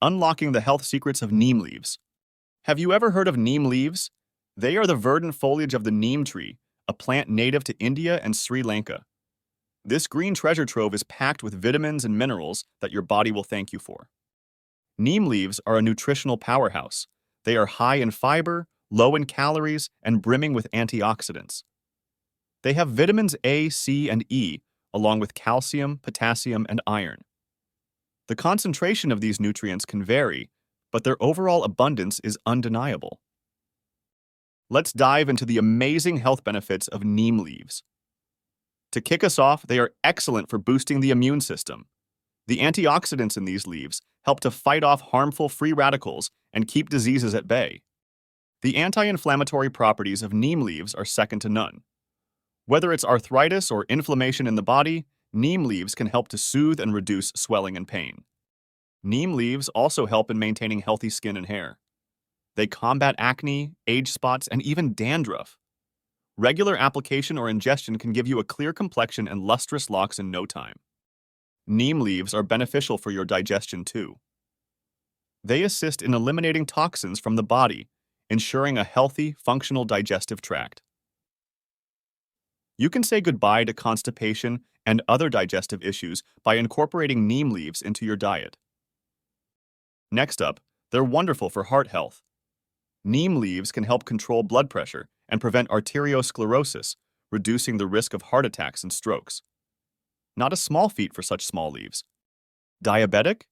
Unlocking the health secrets of neem leaves. Have you ever heard of neem leaves? They are the verdant foliage of the neem tree, a plant native to India and Sri Lanka. This green treasure trove is packed with vitamins and minerals that your body will thank you for. Neem leaves are a nutritional powerhouse. They are high in fiber, low in calories, and brimming with antioxidants. They have vitamins A, C, and E, along with calcium, potassium, and iron. The concentration of these nutrients can vary, but their overall abundance is undeniable. Let's dive into the amazing health benefits of neem leaves. To kick us off, they are excellent for boosting the immune system. The antioxidants in these leaves help to fight off harmful free radicals and keep diseases at bay. The anti-inflammatory properties of neem leaves are second to none. Whether it's arthritis or inflammation in the body, neem leaves can help to soothe and reduce swelling and pain. Neem leaves also help in maintaining healthy skin and hair. They combat acne, age spots, and even dandruff. Regular application or ingestion can give you a clear complexion and lustrous locks in no time. Neem leaves are beneficial for your digestion too. They assist in eliminating toxins from the body, ensuring a healthy, functional digestive tract. You can say goodbye to constipation and other digestive issues by incorporating neem leaves into your diet. Next up, they're wonderful for heart health. Neem leaves can help control blood pressure and prevent arteriosclerosis, reducing the risk of heart attacks and strokes. Not a small feat for such small leaves. Diabetic?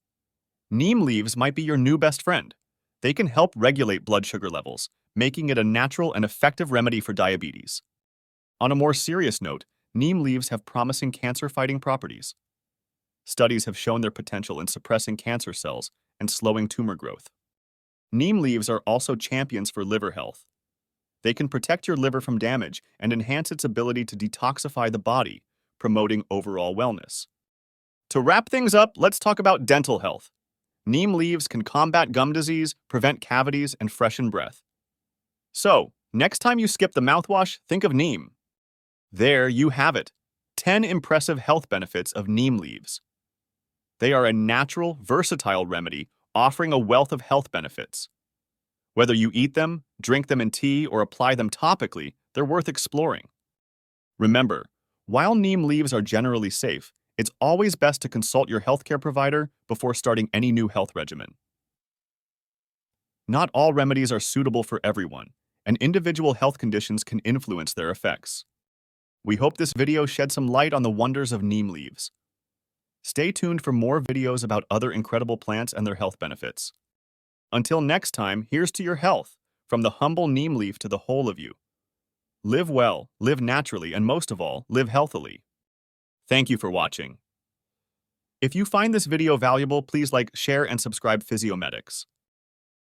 Neem leaves might be your new best friend. They can help regulate blood sugar levels, making it a natural and effective remedy for diabetes. On a more serious note, neem leaves have promising cancer-fighting properties. Studies have shown their potential in suppressing cancer cells and slowing tumor growth. Neem leaves are also champions for liver health. They can protect your liver from damage and enhance its ability to detoxify the body, promoting overall wellness. To wrap things up, let's talk about dental health. Neem leaves can combat gum disease, prevent cavities, and freshen breath. So, next time you skip the mouthwash, think of neem. There you have it, 10 impressive health benefits of neem leaves. They are a natural, versatile remedy offering a wealth of health benefits. Whether you eat them, drink them in tea, or apply them topically, they're worth exploring. Remember, while neem leaves are generally safe, it's always best to consult your healthcare provider before starting any new health regimen. Not all remedies are suitable for everyone, and individual health conditions can influence their effects. We hope this video shed some light on the wonders of neem leaves. Stay tuned for more videos about other incredible plants and their health benefits. Until next time, here's to your health, from the humble neem leaf to the whole of you. Live well, live naturally, and most of all, live healthily. Thank you for watching. If you find this video valuable, please like, share, and subscribe Physiomedics.